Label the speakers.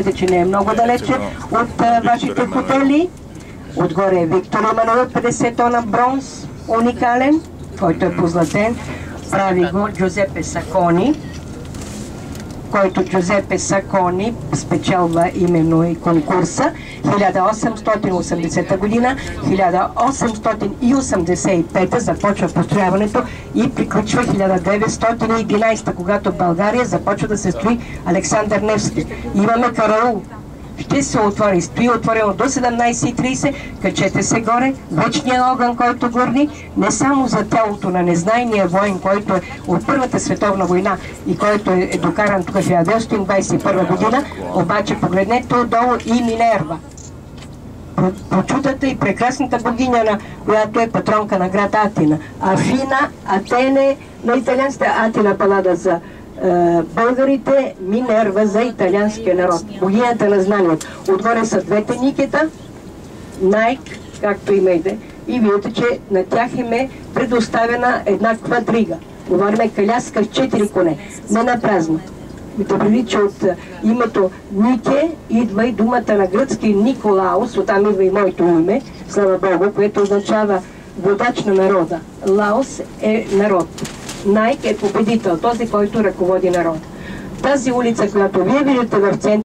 Speaker 1: Виждате, че не е много далече от вашите хотели. Отгоре е Виктор Емануел, 50 тона бронз, уникален, който е позлатен. Прави го Джузепе Сакони, който Джузепе Сакони спечелва именно и конкурса. 1880 година, 1885 започва построяването и приключва 1911, когато в България започва да се строи Александър Невски. Имаме караул. Ще се отвори. Стои отворено до 17:30. Качете се горе. Вечният огън, който горни, не само за тялото на незнайния воин, който е от Първата световна война и който е докаран тук в 1921 година, обаче погледнете отдолу и Минерва. Почутата и прекрасната богиня, която е патронка на град Атина. Афина, Атене, на италианската Атина Палада за българите, Минерва за италианския народ. Богинята на знанието. Отгоре са двете Никета, Найк, както имайте, и виждате, че на тях им е предоставена една квадрига. Говориме каляска с 4 коне. Не на празно. Да прилича от името Нике идва и думата на гръцки Николаус, оттам идва и моето име, слава Богу, което означава водач на народа. Лаос е народ. Найк е победител, този, който ръководи народ. Тази улица, която вие виждате в центъра,